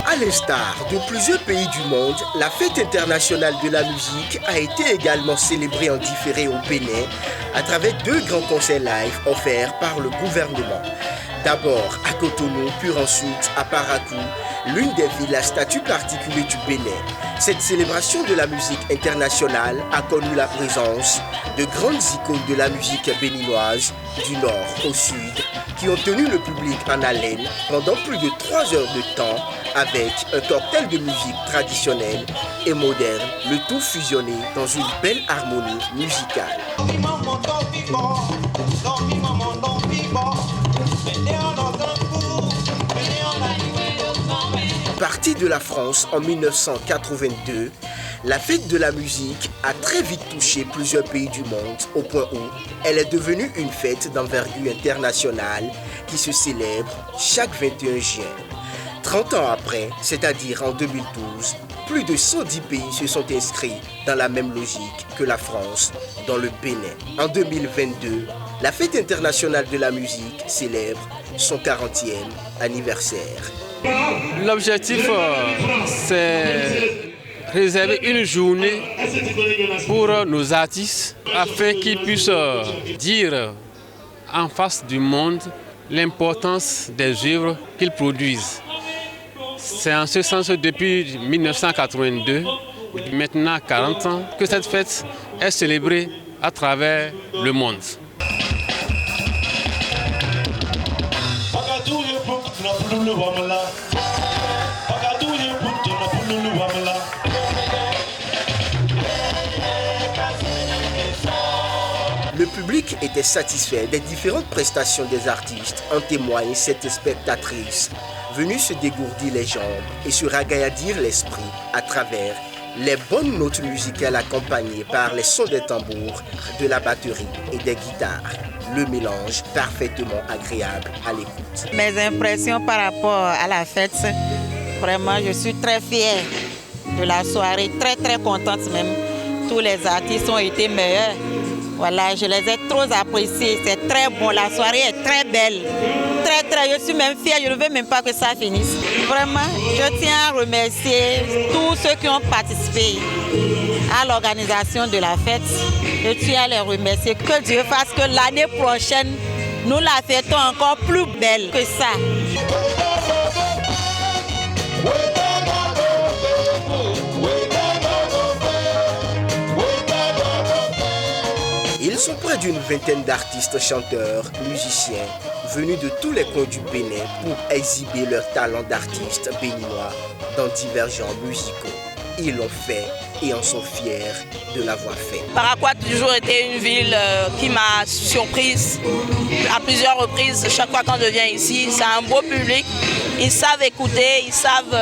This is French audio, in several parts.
À l'instar de plusieurs pays du monde, la fête internationale de la musique a été également célébrée en différé au Bénin à travers 2 grands concerts live offerts par le gouvernement. D'abord à Cotonou, puis ensuite à Parakou, l'une des villes à statut particulier du Bénin. Cette célébration de la musique internationale a connu la présence de grandes icônes de la musique béninoise du nord au sud qui ont tenu le public en haleine pendant plus de 3 heures de temps avec un cocktail de musique traditionnelle et moderne, le tout fusionné dans une belle harmonie musicale. Partie de la France en 1982, la fête de la musique a très vite touché plusieurs pays du monde au point où elle est devenue une fête d'envergure internationale qui se célèbre chaque 21 juin. 30 ans après, c'est-à-dire en 2012, plus de 110 pays se sont inscrits dans la même logique que la France, dans le Bénin. En 2022, la fête internationale de la musique célèbre son 40e anniversaire. L'objectif, c'est réserver une journée pour nos artistes afin qu'ils puissent dire en face du monde l'importance des œuvres qu'ils produisent. C'est en ce sens depuis 1982, maintenant 40 ans, que cette fête est célébrée à travers le monde. Le public était satisfait des différentes prestations des artistes, en témoigne cette spectatrice venue se dégourdir les jambes et se ragailladir l'esprit à travers les bonnes notes musicales accompagnées par les sons des tambours, de la batterie et des guitares. Le mélange parfaitement agréable à l'écoute. Mes impressions par rapport à la fête, vraiment je suis très fière de la soirée, très contente même. Tous les artistes ont été meilleurs. Voilà, je les ai trop appréciés, c'est très bon, la soirée est très belle. Je suis même fière, je ne veux même pas que ça finisse. Vraiment, je tiens à remercier tous ceux qui ont participé à l'organisation de la fête. Je tiens à les remercier, que Dieu fasse que l'année prochaine, nous la fêtons encore plus belle que ça. Ils sont près d'une vingtaine d'artistes, chanteurs, musiciens, venus de tous les coins du Bénin pour exhiber leur talent d'artistes béninois dans divers genres musicaux. Ils l'ont fait et en sont fiers de l'avoir fait. Parakou a toujours été une ville qui m'a surprise à plusieurs reprises. Chaque fois quand je viens ici, c'est un beau public. Ils savent écouter, ils savent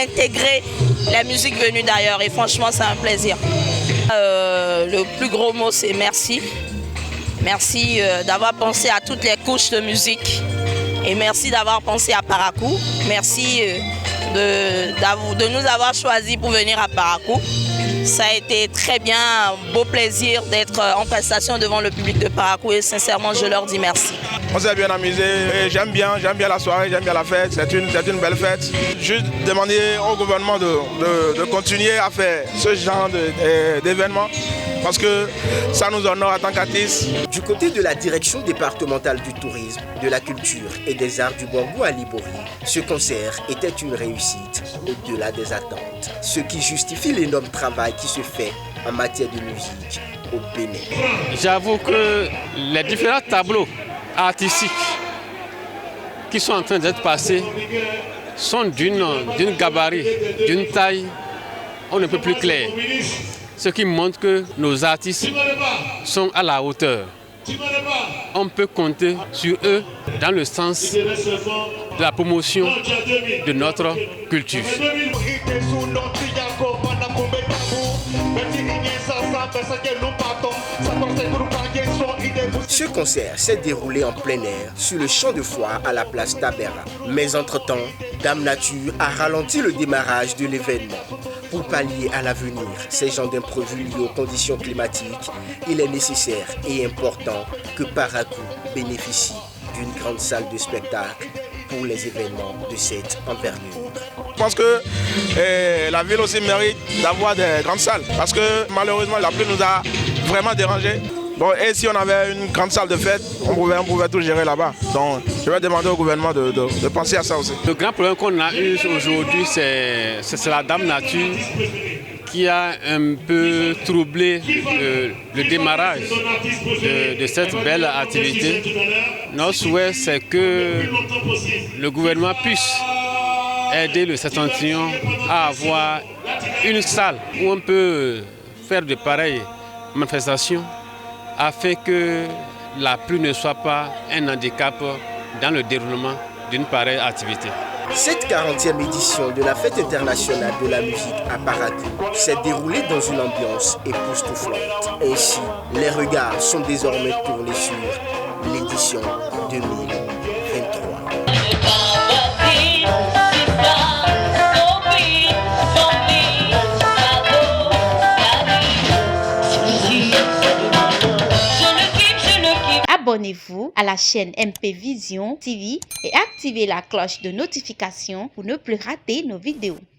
intégrer les musiques venues d'ailleurs et franchement c'est un plaisir. Le plus gros mot c'est merci. Merci d'avoir pensé à toutes les couches de musique et merci d'avoir pensé à Parakou. Merci de nous avoir choisis pour venir à Parakou. Ça a été très bien, un beau plaisir d'être en prestation devant le public de Parakou et sincèrement je leur dis merci. On s'est bien amusé, j'aime bien la soirée, j'aime bien la fête, c'est une belle fête. Juste demander au gouvernement de continuer à faire ce genre d'événements parce que ça nous honore en tant qu'artistes. Du côté de la direction départementale du tourisme, de la culture et des arts du Borgou à Libori, ce concert était une réussite au-delà des attentes, ce qui justifie l'énorme travail qui se fait en matière de musique au Bénin. J'avoue que les différents tableaux artistiques qui sont en train d'être passés sont d'une gabarit, d'une taille, on ne peut plus clair. Ce qui montre que nos artistes sont à la hauteur. On peut compter sur eux dans le sens de la promotion de notre culture. Ce concert s'est déroulé en plein air sur le champ de foire à la place Tabera. Mais entre-temps, Dame Nature a ralenti le démarrage de l'événement Pour pallier à l'avenir ces genres d'imprévus liés aux conditions climatiques, il est nécessaire et important que Parakou bénéficie d'une grande salle de spectacle pour les événements de cette envergure. Je pense que la ville aussi mérite d'avoir des grandes salles parce que malheureusement la pluie nous a vraiment dérangés. Bon, et si on avait une grande salle de fête, on pouvait tout gérer là-bas. Donc je vais demander au gouvernement de penser à ça aussi. Le grand problème qu'on a eu aujourd'hui, c'est la Dame Nature qui a un peu troublé le démarrage de cette belle activité. Notre souhait, c'est que le gouvernement puisse aider le Septentrion à avoir une salle où on peut faire de pareilles manifestations afin que la pluie ne soit pas un handicap dans le déroulement d'une pareille activité. Cette 40e édition de la Fête internationale de la musique à Parakou s'est déroulée dans une ambiance époustouflante. Ainsi, les regards sont désormais tournés sur l'édition 2023. Abonnez-vous à la chaîne MP Vision TV et activez la cloche de notification pour ne plus rater nos vidéos.